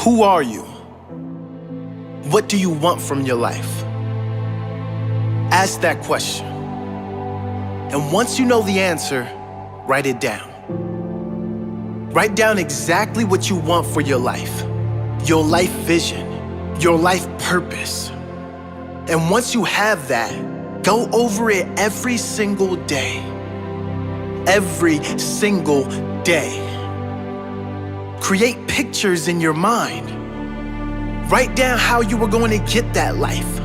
Who are you? What do you want from your life? Ask that question. And once you know the answer, write it down. Write down exactly what you want for your life vision, your life purpose. And once you have that, go over it every single day. Every single day. Create pictures in your mind. Write down how you are going to get that life.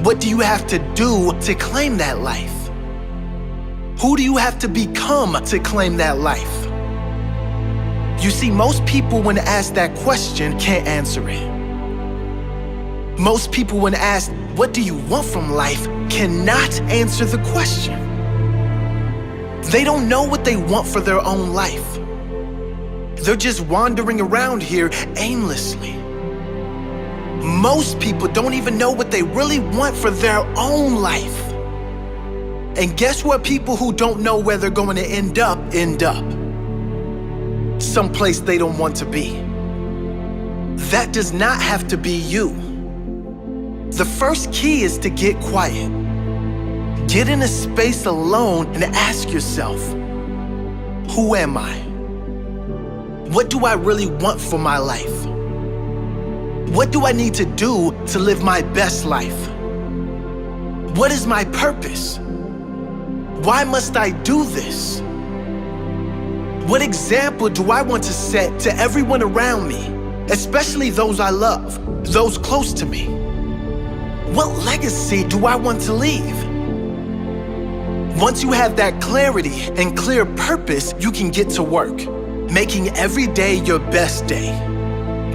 What do you have to do to claim that life? Who do you have to become to claim that life? You see, most people when asked that question can't answer it. Most people when asked, what do you want from life, cannot answer the question. They don't know what they want for their own life. They're just wandering around here aimlessly. Most people don't even know what they really want for their own life. And guess what? People who don't know where they're going to end up. Someplace they don't want to be. That does not have to be you. The first key is to get quiet. Get in a space alone and ask yourself, who am I? What do I really want for my life? What do I need to do to live my best life? What is my purpose? Why must I do this? What example do I want to set to everyone around me, especially those I love, those close to me? What legacy do I want to leave? Once you have that clarity and clear purpose, you can get to work, making every day your best day,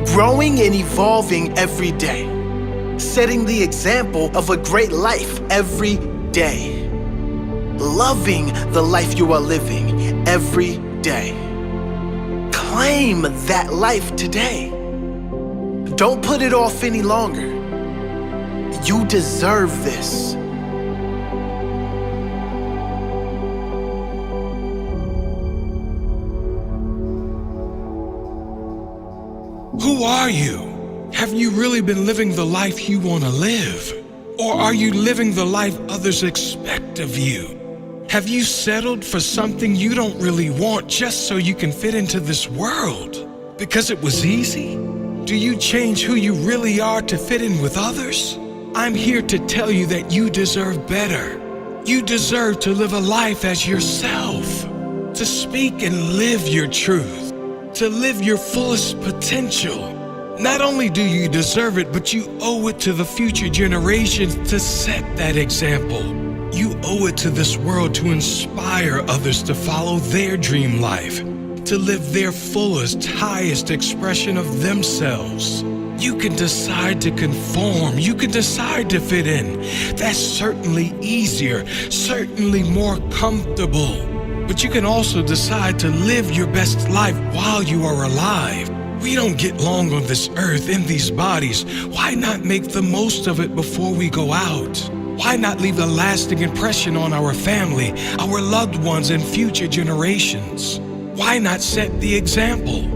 growing and evolving every day, setting the example of a great life every day, loving the life you are living every day. Claim that life today. Don't put it off any longer. You deserve this. Who are you? Have you really been living the life you want to live? Or are you living the life others expect of you? Have you settled for something you don't really want just so you can fit into this world? Because it was easy? Do you change who you really are to fit in with others? I'm here to tell you that you deserve better. You deserve to live a life as yourself, to speak and live your truth, to live your fullest potential. Not only do you deserve it, but you owe it to the future generations to set that example. You owe it to this world to inspire others to follow their dream life, to live their fullest, highest expression of themselves. You can decide to conform. You can decide to fit in. That's certainly easier, certainly more comfortable. But you can also decide to live your best life while you are alive. We don't get long on this earth in these bodies. Why not make the most of it before we go out? Why not leave a lasting impression on our family, our loved ones, and future generations? Why not set the example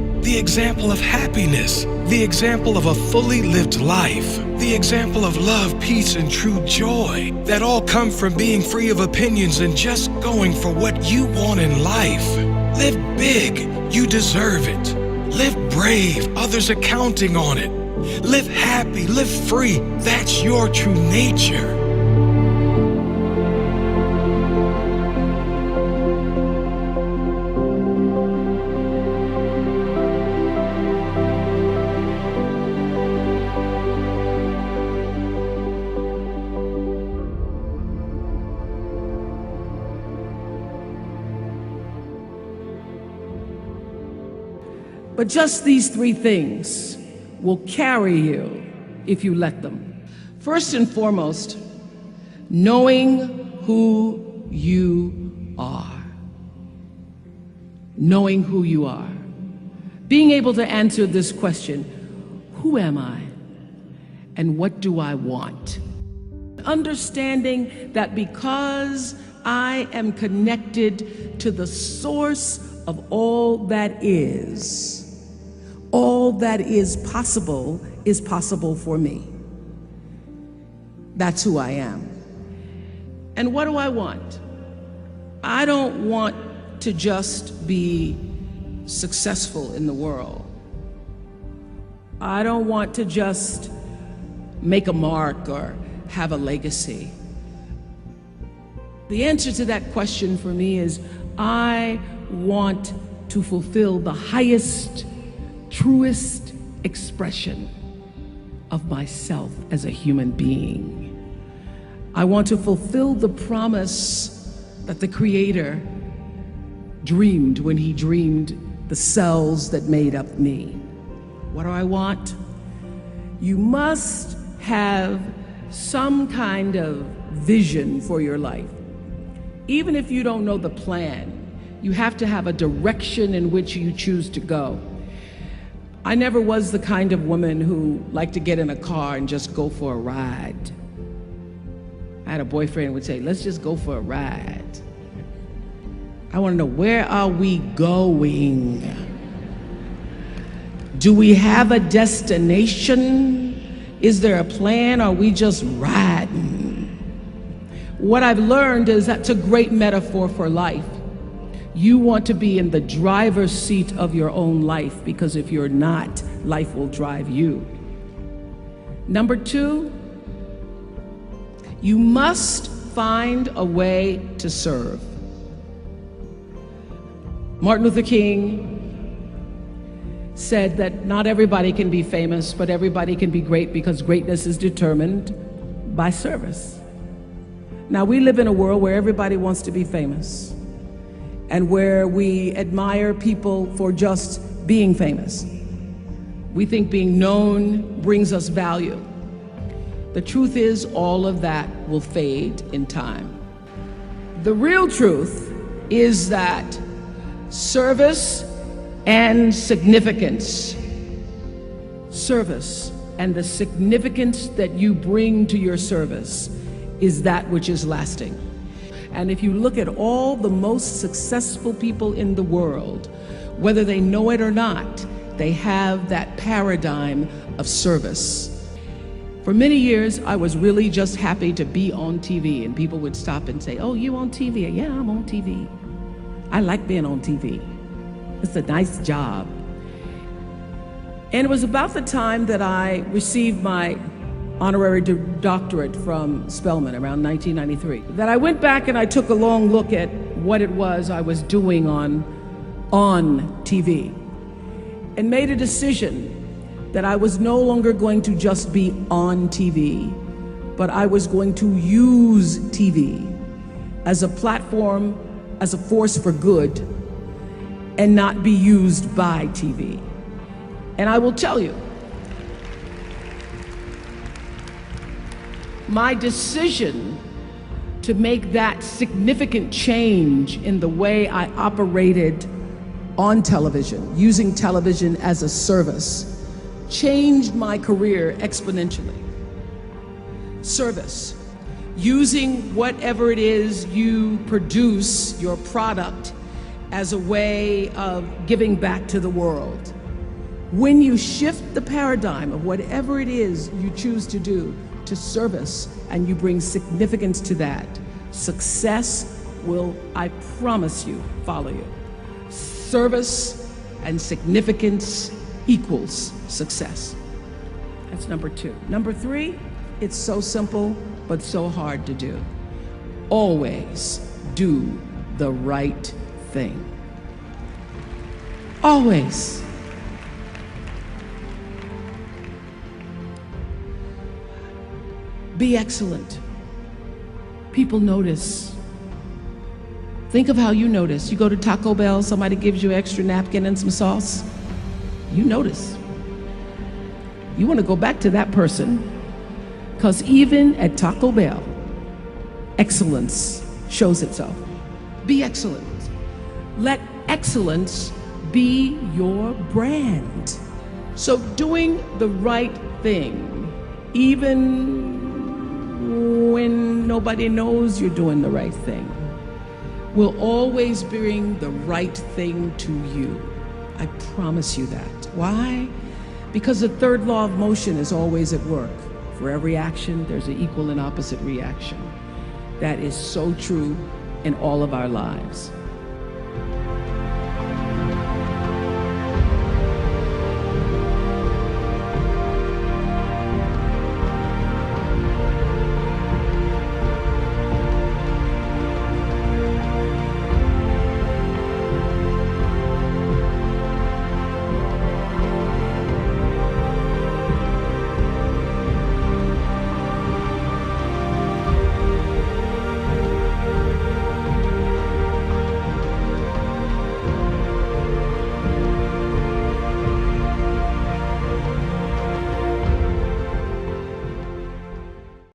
of happiness, the example of a fully lived life, the example of love, peace, and true joy that all come from being free of opinions and just going for what you want in life. Live big, you deserve it. Live brave, others are counting on it. Live happy, live free, that's your true nature. But just these three things will carry you if you let them. First and foremost, knowing who you are. Knowing who you are. Being able to answer this question, who am I? And what do I want? Understanding that because I am connected to the source of all that is, All that is possible for me. That's who I am. And what do I want? I don't want to just be successful in the world. I don't want to just make a mark or have a legacy. The answer to that question for me is I want to fulfill the highest, truest expression of myself as a human being. I want to fulfill the promise that the Creator dreamed when He dreamed the cells that made up me. What do I want? You must have some kind of vision for your life. Even if you don't know the plan, you have to have a direction in which you choose to go. I never was the kind of woman who liked to get in a car and just go for a ride. I had a boyfriend who would say, let's just go for a ride. I want to know, where are we going? Do we have a destination? Is there a plan? Or are we just riding? What I've learned is that's a great metaphor for life. You want to be in the driver's seat of your own life, because if you're not, life will drive you. Number two, you must find a way to serve. Martin Luther King said that not everybody can be famous, but everybody can be great, because greatness is determined by service. Now, we live in a world where everybody wants to be famous and where we admire people for just being famous. We think being known brings us value. The truth is, all of that will fade in time. The real truth is that service and significance, service and the significance that you bring to your service is that which is lasting. And if you look at all the most successful people in the world, whether they know it or not, they have that paradigm of service. For many years, I was really just happy to be on TV, and people would stop and say, oh, you on TV? Yeah, I'm on TV. I like being on TV. It's a nice job. And it was about the time that I received my honorary doctorate from Spelman around 1993 that I went back and I took a long look at what it was I was doing on TV and made a decision that I was no longer going to just be on TV, but I was going to use TV as a platform, as a force for good, and not be used by TV. And I will tell you, my decision to make that significant change in the way I operated on television, using television as a service, changed my career exponentially. Service, using whatever it is you produce, your product, as a way of giving back to the world. When you shift the paradigm of whatever it is you choose to do to service, and you bring significance to that, success will, I promise you, follow you. Service and significance equals success. That's number two. Number three, it's so simple, but so hard to do. Always do the right thing. Always. Be excellent. People notice. Think of how you notice. You go to Taco Bell, somebody gives you an extra napkin and some sauce. You notice. You want to go back to that person, because even at Taco Bell, excellence shows itself. Be excellent. Let excellence be your brand. So doing the right thing, even when nobody knows you're doing the right thing, will always bring the right thing to you. I promise you that. Why? Because the third law of motion is always at work. For every action, there's an equal and opposite reaction. That is so true in all of our lives.